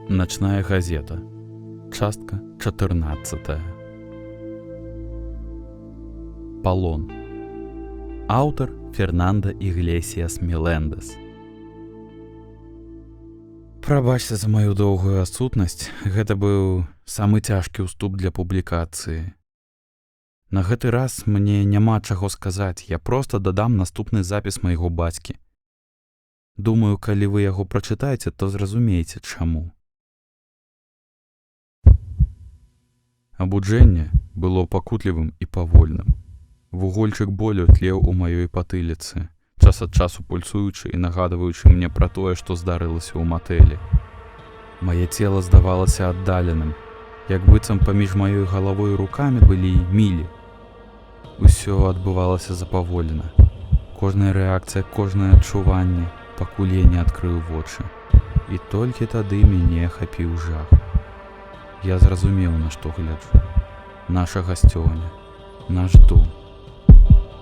Ночная газета. Частка 14. Полон. Аўтар Фернандо Іглесіас Мелендес. Прабачце за маю доўгую адсутнасць, гэта быў самы цяжкі ўступ для публікацыі. На гэты раз мне няма чаго сказаць, я проста дадам наступны запіс майго бацькі. Думаю, калі вы яго прачытаеце, то зразумееце, чаму. Абуджэнне было пакутлівым і павольным. Вугольчык болю тлеў у маёй патыліцы, час ад часу пульсуючы і нагадваючы мне пра тое, што здарылася ў матэлі. Маё цела здавалася аддаленым, як быццам паміж маёй галавой і рукамі былі мілі. Усё адбывалася запаволена. Кожная рэакцыя, кожнае адчуванне, пакуль я не адкрыў вочы. І толькі тады мяне ахапіў жах. Я зразумеў, на што гляджу. Наша гасцёўня, наш дом.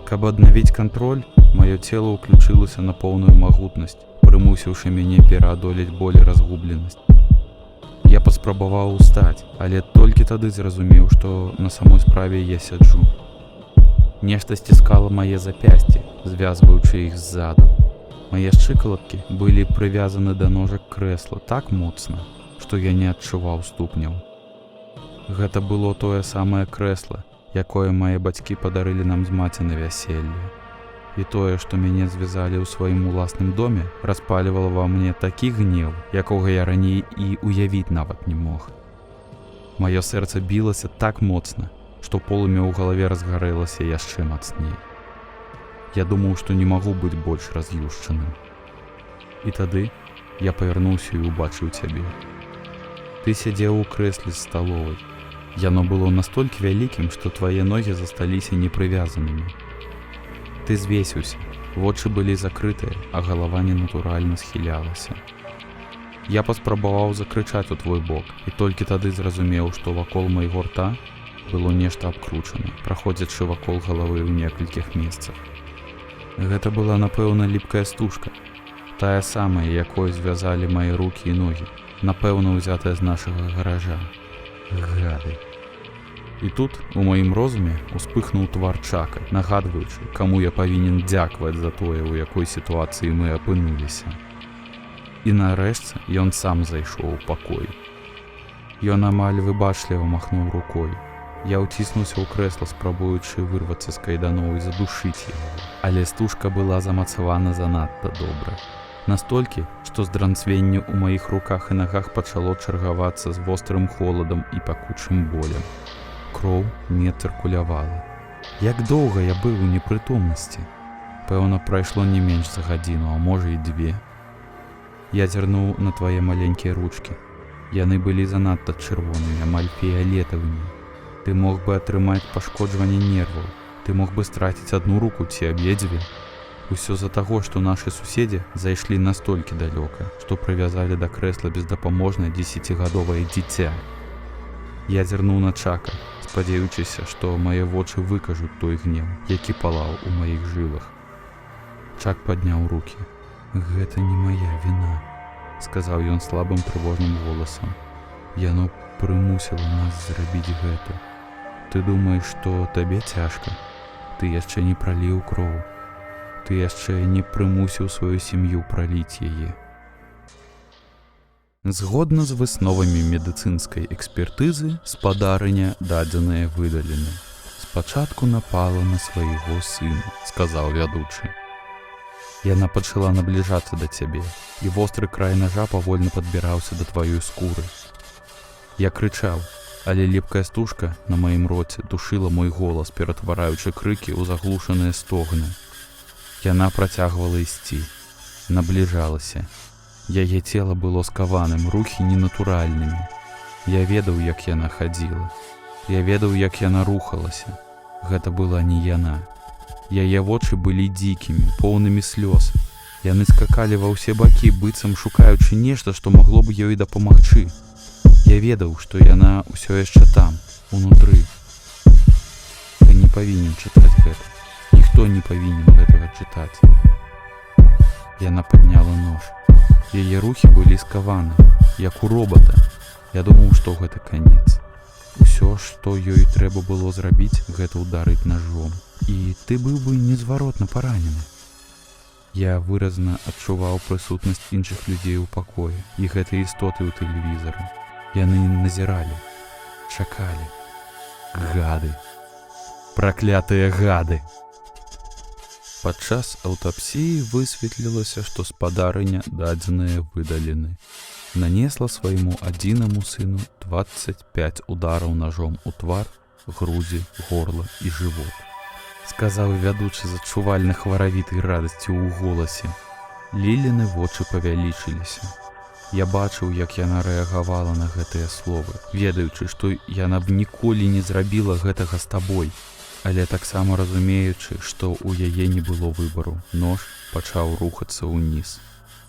Каб аднавіць кантроль, маё цела ўключылася на поўную магутнасць, прымусіўшы мяне пераадолець боль і разгубленасць. Я паспрабаваў устаць, але толькі тады зразумеў, што на самой справе я сяджу. Нешта сціскала мае запясці, звязваючы іх ззаду. Мае шчыкалаткі былі прывязаны да ножак крэсла так моцна, што я не адчуваў ступняў. Гэта было тое самае крэсла, якое мае бацькі падарылі нам з маці на вяселле. І тое, што мяне звязалі ў сваім уласным доме, распалівала ва мне такі гнеў, якога я раней і уявіць нават не мог. Маё сэрца білася так моцна, што полымя ў галаве разгарэлася яшчэ мацней. Я думаў, што не магу быць больш раз'юшчаным. І тады я павярнуўся і ўбачыў цябе. Ты сядзеў у крэсле з сталовай. Яно было настолькі вялікім, што твае ногі засталіся непрывязанымі. Ты звесіўся, вочы былі закрытыя, а галава ненатуральна схілялася. Я паспрабаваў закрычаць у твой бок, і толькі тады зразумеў, што вакол майго рта было нешта абкручана, праходзячы вакол галавы ў некалькіх месцах. Гэта была, напэўна, ліпкая стужка, тая самая, якой звязалі мае рукі і ногі, напэўна, узятая з нашага гаража. Гады. І тут у маім розуме успыхнуў твар Чака, нагадваючы, каму я павінен дзякаваць за тое, у якой сітуацыі мы апынуліся. І нарэшце ён сам зайшоў у пакой. Ён амаль выбачліва махнуў рукой. Я ўціснуўся ў крэсла, спрабуючы вырвацца з кайданоў і задушыць яго. Але стужка была замацавана занадта добра. Настолькі, што здранцвенне ў маіх руках і нагах пачало чаргавацца з вострым холадам і пакучым болем. Кроў не цыркулявала. Як доўга я быў у непрытомнасці? Пэўна, прайшло не менш за гадзіну, а можа і 2. Я зірнуў на твае маленькія ручкі. Яны былі занадта чырвонымі, амаль фіялетавымі. Ты мог бы атрымаць пашкоджванне нерваў. Ты мог бы страціць адну руку ці абедзве. Усё з-за таго, што нашы суседзі зайшлі настолькі далёка, што прывязалі да крэсла бездапаможнае 10гадовае дзіця. Я зірнуў на Чака, спадзяючыся, што мае вочы выкажуць той гнеў, які палаў у маіх жылах. Чак падняў рукі. «Гэта не мая віна», — сказаў ён слабым трывожным голасам. «Яно прымусіла нас зрабіць гэта. Ты думаеш, што табе цяжка? Ты яшчэ не праліў кроў. Ты яшчэ не прымусіў сваю сям'ю праліць яе». Згодна з высновамі медыцынскай экспертызы, спадарыня дадзенае выдалены. «Спачатку напала на свайго сына», — сказаў вядучы. «Яна пачала набліжацца да цябе, і востры край нажа павольна падбіраўся да тваёй скуры. Я крычаў, але ліпкая стужка на маім роце душыла мой голас, ператвараючы крыкі ў заглушаныя стогны. Яна працягвала ісці, набліжалася. Яе цела было скаваным, рухі ненатуральнымі. Я ведаў, як яна хадзіла. Я ведаў, як яна рухалася. Гэта была не яна. Яе вочы былі дзікімі, поўнымі слёз. Яны скакалі ва ўсе бакі, быццам шукаючы нешта, што магло б ёй дапамагчы. Я ведаў, што яна ўсё яшчэ там, унутры. Ты не павінен чытаць гэта. Ніхто не павінен гэтага чытаць. Яна падняла нож. Яе рухі былі скаваны. як у робата. Я думаў, што гэта канец. Усё, што ёй трэба было зрабіць, гэта ударыць нажом. І ты быў бы незваротна паранены. Я выразна адчуваў прысутнасць іншых людзей у пакоі, і гэтыя істоты ў тэлевізары. Яны назіралі, чакалі. Гады. Праклятыя гады. Падчас аўтапсіі высветлілася, што спадарыня дадзеныя выдалены. Нанесла свайму адзінаму сыну 25 удараў ножом у твар, грудзі, горла і жывот. Сказаў вядучы з адчувальна хваравітай радасцю ў голасе. Ліліны вочы павялічыліся. Я бачыў, як яна рэагавала на гэтыя словы, ведаючы, што яна б ніколі не зрабіла гэтага з табой, але таксама разумеючы, што ў яе не было выбару. Нож пачаў рухацца ўніз.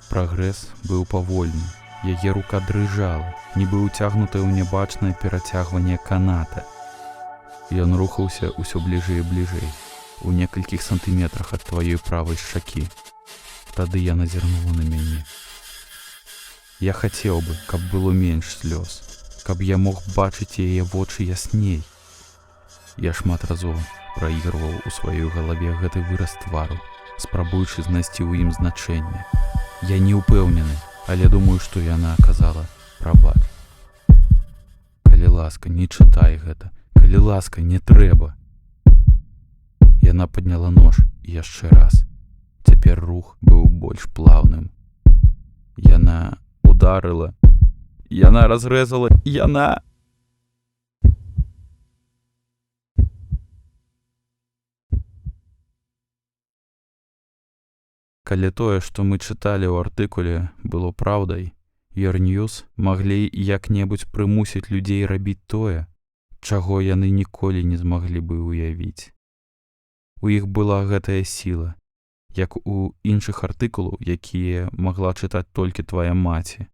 Прагрэс быў павольны. Яе рука дрыжала, нібы ўцягнутая ў нябачнае перацягванне каната. Ён рухаўся ўсё бліжэй і бліжэй, у некалькіх сантыметрах ад тваёй правай шчакі. Тады яна зірнула на мяне. Я хацеў бы, каб было менш слёз, каб я мог бачыць яе вочы ясней. Я шмат разоў праігрываў у сваёй галаве гэты выраз твару, спрабуючы знайсці ў ім значэнне. Я не ўпэўнены, але думаю, што яна казала «прабач». Калі ласка, не чытай гэта. Калі ласка, не трэба. Яна падняла нож яшчэ раз. Цяпер рух быў больш плаўным. Яна ударыла. Яна разрэзала. Яна... Калі тое, што мы чыталі ў артыкуле, было праўдай, Юрньюз маглі як-небудзь прымусіць людзей рабіць тое, чаго яны ніколі не змаглі бы ўявіць. У іх была гэтая сіла, як у іншых артыкулаў, якія магла чытаць толькі твая маці.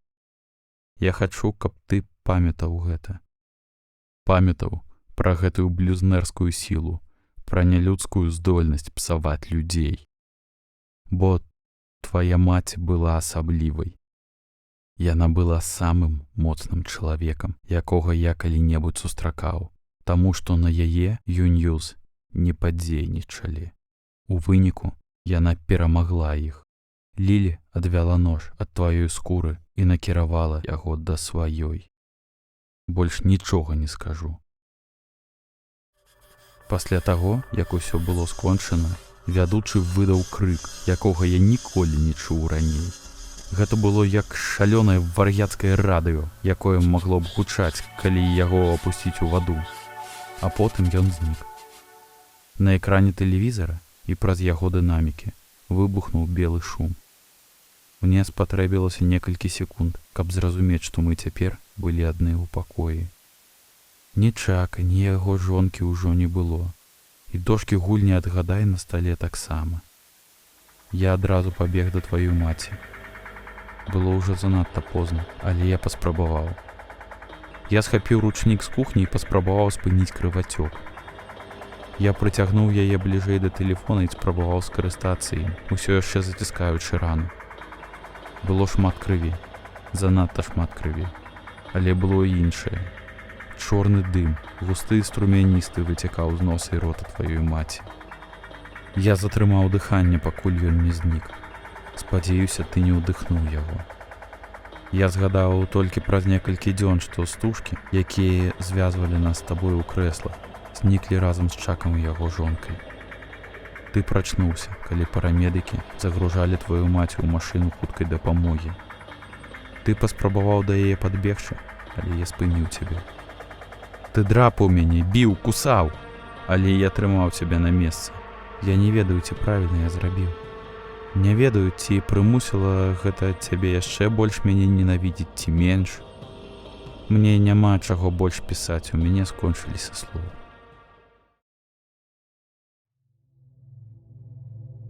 Я хачу, каб ты памятаў гэта. Памятаў пра гэтую блюзнерскую сілу, пра нялюдскую здольнасць псаваць людзей. Бо твая маці была асаблівай. Яна была самым моцным чалавекам, якога я калі-небудзь сустракаў, таму што на яе Юньюз не падзейнічалі. У выніку яна перамагла іх. Лілі адвяла нож ад тваёй скуры і накіравала яго да сваёй. Больш нічога не скажу. Пасля таго, як усё было скончана, вядучы выдаў крык, якога я ніколі не чуў раней. Гэта было як шалёнае вар'яцкае радыё, якое магло б гучаць, калі яго апусціць у ваду. А потым ён знік. На экране тэлевізара і праз яго дынамікі выбухнуў белы шум. Мне спатрэбілася некалькі секунд, каб зразумець, што мы цяпер былі адны ў пакоі. Ні Чака, ні яго жонкі ўжо не было. І дошкі гульні «Адгадай» на стале таксама. Я адразу пабег да тваёй маці. Было ўжо занадта позна, але я паспрабаваў. Я схапіў ручнік з кухні і паспрабаваў спыніць крывацёк. Я прыцягнуў яе бліжэй да тэлефона і спрабаваў скарыстацца ім, усё яшчэ заціскаючы рану. Было шмат крыві, занадта шмат крыві, але было і іншае. Чорны дым, густы і струмяністы выцякаў з носа і рота тваёй маці. Я затрымаў дыханне, пакуль ён не знік. Спадзяюся, ты не ўдыхнуў яго. Я згадаў толькі праз некалькі дзён, што стужкі, якія звязвалі нас з табой у крэслах, зніклі разам з Чакам і яго жонкай. Ты прачнуўся, калі парамедыкі загружалі тваю маці ў машыну хуткай дапамогі. Ты паспрабаваў да яе падбегчы, але я спыніў цябе. Ты драпаў мяне, біў, кусаў, але я трымаў цябе на месцы. Я не ведаю, ці правільна я зрабіў. Не ведаю, ці прымусіла гэта цябе яшчэ больш мяне ненавідзець, ці менш. Мне няма чаго больш пісаць, у мяне скончыліся словы.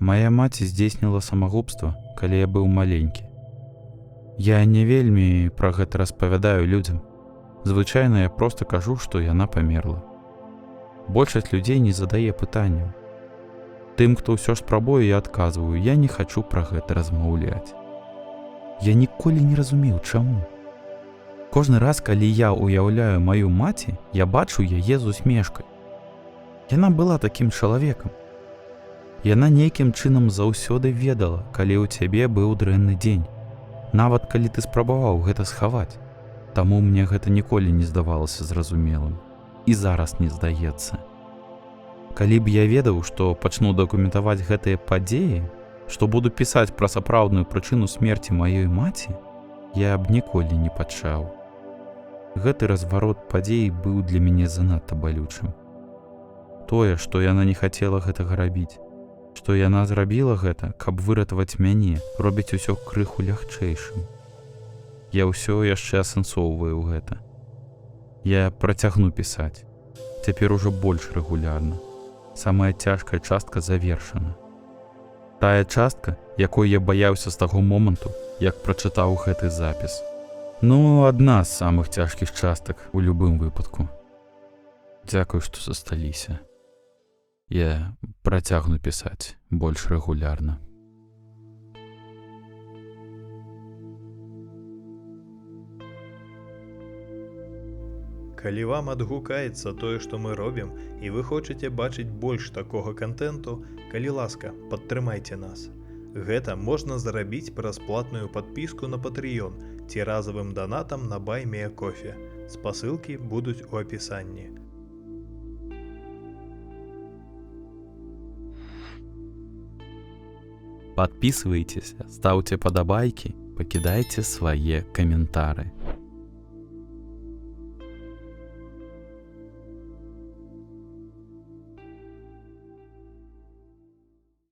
Мая маці здзейсніла самагубства, калі я быў маленькі. Я не вельмі пра гэта распавядаю людзям. Звычайна я проста кажу, што яна памерла. Большасць людзей не задае пытанняў. Тым, хто ўсё ж спрабуе, я адказваю, я не хачу пра гэта размаўляць. Я ніколі не разумеў, чаму. Кожны раз, калі я ўяўляю маю маці, я бачу яе з усмешкай. Яна была такім чалавекам. Яна нейкім чынам заўсёды ведала, калі ў цябе быў дрэнны дзень, нават калі ты спрабаваў гэта схаваць. Таму мне гэта ніколі не здавалася зразумелым. І зараз не здаецца. Калі б я ведаў, што пачну дакументаваць гэтыя падзеі, што буду пісаць пра сапраўдную прычыну смерці маёй маці, я б ніколі не пачаў. Гэты разварот падзей быў для мяне занадта балючым. Тое, што яна не хацела гэтага рабіць, што яна зрабіла гэта, каб выратаваць мяне, робіць усё крыху лягчэйшым. Я ўсё яшчэ асэнсоўваю гэта. Я працягну пісаць. Цяпер ужо больш рэгулярна. Самая цяжкая частка завершана. Тая частка, якой я баяўся з таго моманту, як прачытаў гэты запіс. Ну, адна з самых цяжкіх частак у любым выпадку. Дзякуй, што засталіся. Я працягну пісаць больш рэгулярна. Калі вам адгукаецца тое, што мы робім, і вы хочаце бачыць больш такога кантэнту, калі ласка, падтрымайце нас. Гэта можна зрабіць праз платную падпіску на Patreon ці разавым донатам на Buy Me a Coffee. Спасылкі будуць у апісанні. Подписывайтесь, ставьте подобайки, покидайте свои комментарии.